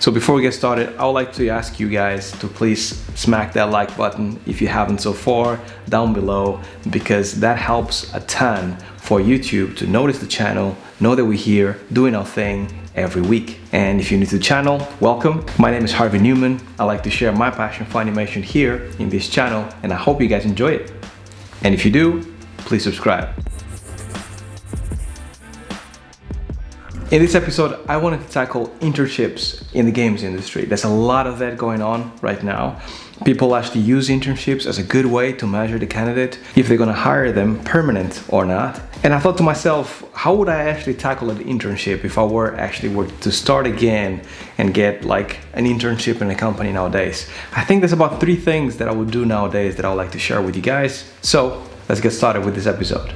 So before we get started, I would like to ask you guys to please smack that like button if you haven't so far down below, because that helps a ton for YouTube to notice the channel, know that we're here doing our thing every week. And if you're new to the channel, welcome. My name is Harvey Newman. I like to share my passion for animation here in this channel, and I hope you guys enjoy it. And if you do, please subscribe. In this episode, I wanted to tackle internships in the games industry. There's a lot of that going on right now. People actually use internships as a good way to measure the candidate, if they're gonna hire them permanent or not. And I thought to myself, how would I actually tackle an internship if I were to start again and get like an internship in a company nowadays? I think there's about 3 things that I would do nowadays that I would like to share with you guys. So let's get started with this episode.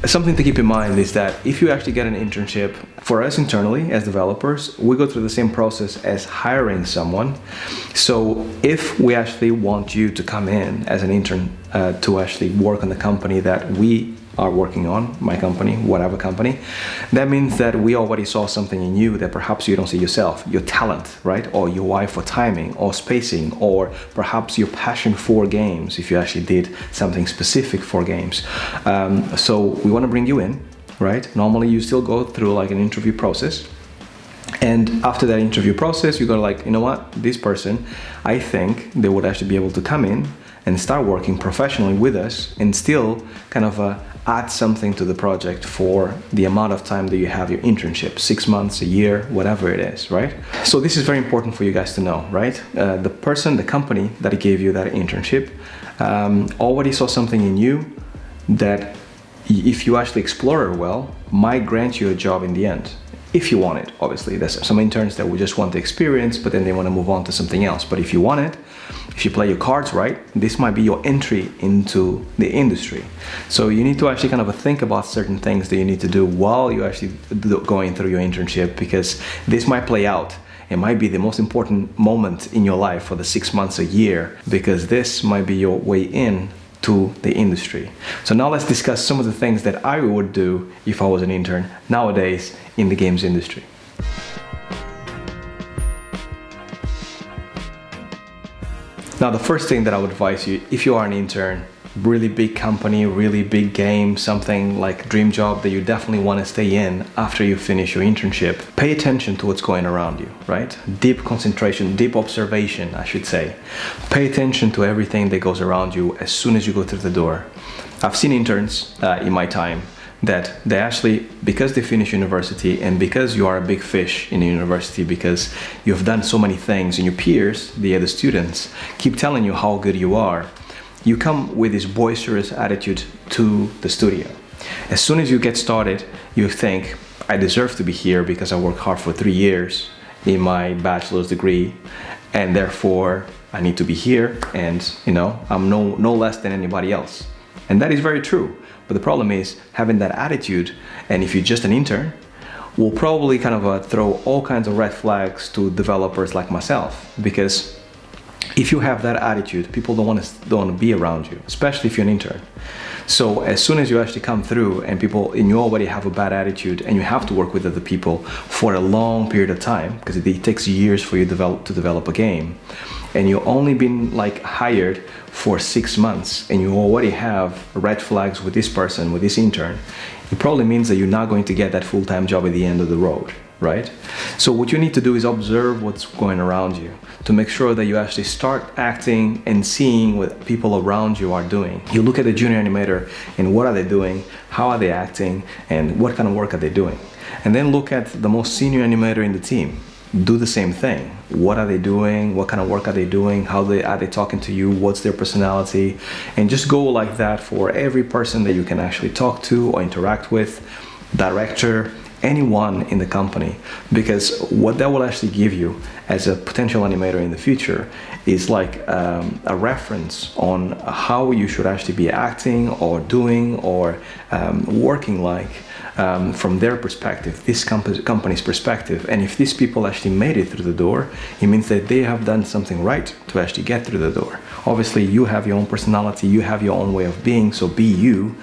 Something to keep in mind is that if you actually get an internship, for us internally as developers, we go through the same process as hiring someone. So if we actually want you to come in as an intern to actually work on the company that we are working on, my company, whatever company, that means that we already saw something in you that perhaps you don't see yourself, your talent, right? Or your eye for timing or spacing, or perhaps your passion for games, if you actually did something specific for games. So we want to bring you in, right? Normally you still go through like an interview process. And after that interview process, you go like, you know what, this person, I think they would actually be able to come in and start working professionally with us and still kind of add something to the project for the amount of time that you have your internship, 6 months, a year, whatever it is, right? So this is very important for you guys to know, right? The company that gave you that internship already saw something in you that, if you actually explore it well, might grant you a job in the end. If you want it, obviously. There's some interns that will just want the experience, but then they want to move on to something else. But if you want it, if you play your cards right, this might be your entry into the industry. So you need to actually kind of think about certain things that you need to do while you're actually going through your internship, because this might play out. It might be the most important moment in your life for the 6 months, a year, because this might be your way in to the industry. So now let's discuss some of the things that I would do if I was an intern nowadays in the games industry. Now, the first thing that I would advise you, if you are an intern, really big company, really big game, something like dream job that you definitely want to stay in after you finish your internship, pay attention to what's going around you, right? Deep concentration, deep observation, I should say. Pay attention to everything that goes around you as soon as you go through the door. I've seen interns in my time that they actually, because they finish university and because you are a big fish in the university, because you've done so many things and your peers, the other students, keep telling you how good you are, you come with this boisterous attitude to the studio. As soon as you get started, you think, I deserve to be here because I worked hard for 3 years in my bachelor's degree, and therefore I need to be here, and you know, I'm no less than anybody else. And that is very true. But the problem is having that attitude, and if you're just an intern, will probably kind of throw all kinds of red flags to developers like myself, because if you have that attitude, people don't want to be around you, especially if you're an intern. So as soon as you actually come through and you already have a bad attitude and you have to work with other people for a long period of time, because it takes years for you to develop a game, and you've only been like hired for 6 months and you already have red flags with this person, with this intern, it probably means that you're not going to get that full-time job at the end of the road, right? So what you need to do is observe what's going around you to make sure that you actually start acting and seeing what people around you are doing. You look at the junior animator and what are they doing, how are they acting, and what kind of work are they doing? And then look at the most senior animator in the team. Do the same thing. What are they doing? What kind of work are they doing? How are they talking to you? What's their personality? And just go like that for every person that you can actually talk to or interact with, director, anyone in the company, because what that will actually give you as a potential animator in the future is like a reference on how you should actually be acting or doing or working like from their perspective, this company's perspective. And if these people actually made it through the door, it means that they have done something right to actually get through the door. Obviously, you have your own personality, you have your own way of being, so be you,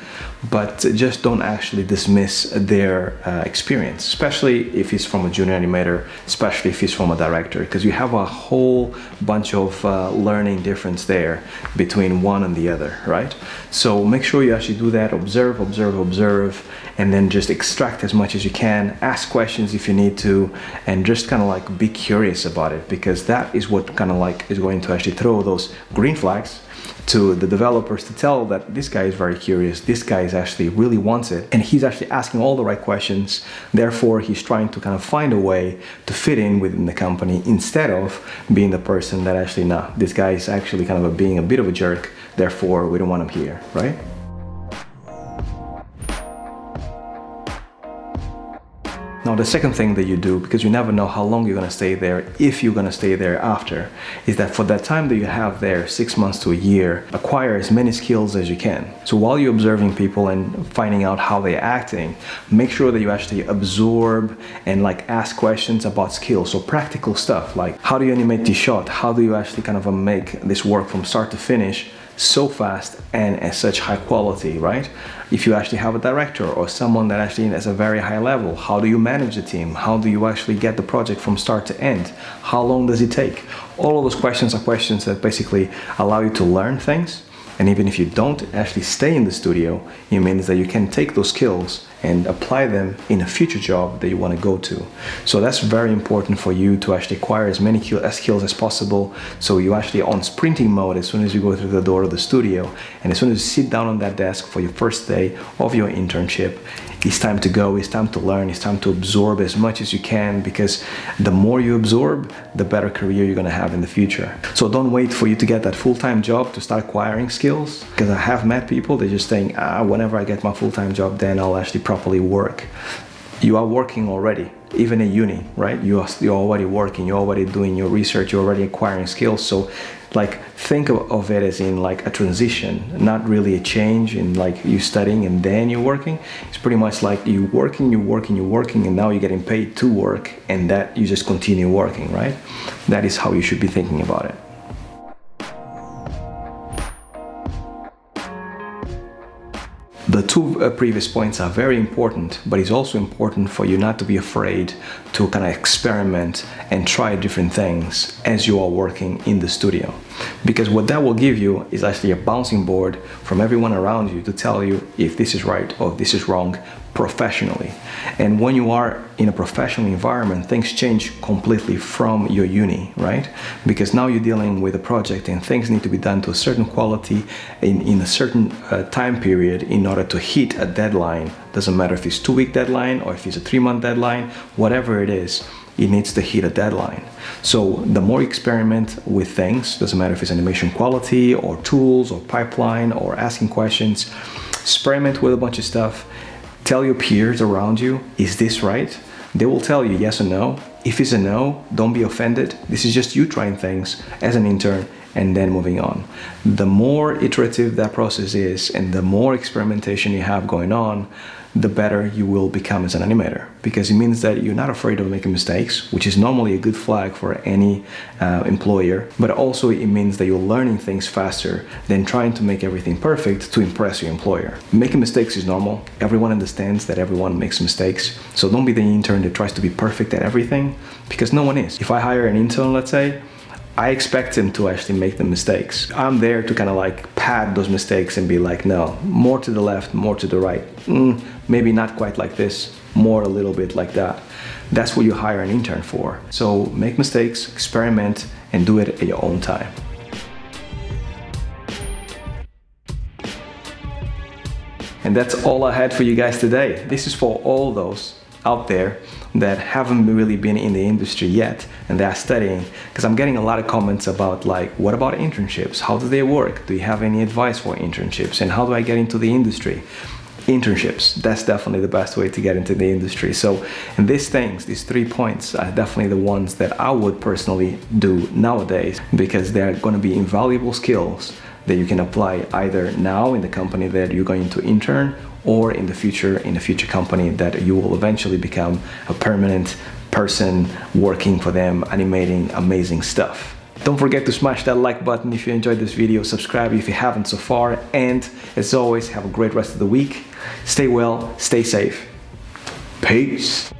but just don't actually dismiss their experience, especially if he's from a junior animator, especially if he's from a director, because you have a whole bunch of learning difference there between one and the other, right? So make sure you actually do that, observe, and then just extract as much as you can, ask questions if you need to, and just kind of like be curious about it, because that is what kind of like is going to actually throw those green flags to the developers to tell that this guy is very curious, this guy is actually really wants it, and he's actually asking all the right questions. Therefore, he's trying to kind of find a way to fit in within the company instead of being the person that actually, nah, this guy is actually kind of being a bit of a jerk, therefore we don't want him here, right? Now, the second thing that you do, because you never know how long you're going to stay there, if you're going to stay there after, is that for that time that you have there, 6 months to a year, acquire as many skills as you can. So while you're observing people and finding out how they're acting, make sure that you actually absorb and like ask questions about skills. So practical stuff like, how do you animate this shot? How do you actually kind of make this work from start to finish so fast and at such high quality, right? If you actually have a director or someone that actually is a very high level, how do you manage the team? How do you actually get the project from start to end? How long does it take? All of those questions are questions that basically allow you to learn things. And even if you don't actually stay in the studio, it means that you can take those skills and apply them in a future job that you want to go to. So that's very important for you to actually acquire as many skills as possible. So you actually on sprinting mode as soon as you go through the door of the studio, and as soon as you sit down on that desk for your first day of your internship, it's time to go, it's time to learn, it's time to absorb as much as you can, because the more you absorb, the better career you're going to have in the future. So don't wait for you to get that full-time job to start acquiring skills, because I have met people, they're just saying, whenever I get my full-time job, then I'll actually properly work. You are working already, even in uni, right? You're already working, you're already doing your research, you're already acquiring skills. So like think of it as in like a transition, not really a change in like you studying and then you're working. It's pretty much like you're working, and now you're getting paid to work, and that you just continue working, right? That is how you should be thinking about it. The two previous points are very important, but it's also important for you not to be afraid to kind of experiment and try different things as you are working in the studio. Because what that will give you is actually a bouncing board from everyone around you to tell you if this is right or if this is wrong professionally. And when you are in a professional environment, things change completely from your uni, right? Because now you're dealing with a project and things need to be done to a certain quality in a certain time period in order to hit a deadline. Doesn't matter if it's 2-week deadline or if it's a 3-month deadline, whatever it is, it needs to hit a deadline. So the more you experiment with things, doesn't matter if it's animation quality or tools or pipeline or asking questions, experiment with a bunch of stuff. Tell your peers around you, is this right? They will tell you yes or no. If it's a no, don't be offended. This is just you trying things as an intern and then moving on. The more iterative that process is and the more experimentation you have going on, the better you will become as an animator, because it means that you're not afraid of making mistakes, which is normally a good flag for any employer, but also it means that you're learning things faster than trying to make everything perfect to impress your employer. Making mistakes is normal. Everyone understands that everyone makes mistakes, so don't be the intern that tries to be perfect at everything, because no one is. If I hire an intern, let's say, I expect him to actually make the mistakes. I'm there to kind of like pad those mistakes and be like, no, more to the left, more to the right. Maybe not quite like this, more a little bit like that. That's what you hire an intern for. So make mistakes, experiment, and do it at your own time. And that's all I had for you guys today. This is for all those out there that haven't really been in the industry yet and they are studying, because I'm getting a lot of comments about like, what about internships? How do they work? Do you have any advice for internships? And how do I get into the industry? Internships, that's definitely the best way to get into the industry. So, and these 3 points are definitely the ones that I would personally do nowadays, because they're going to be invaluable skills that you can apply either now in the company that you're going to intern or in the future company that you will eventually become a permanent person working for them, animating amazing stuff. Don't forget to smash that like button if you enjoyed this video, subscribe if you haven't so far, and as always, have a great rest of the week. Stay well, stay safe. Peace.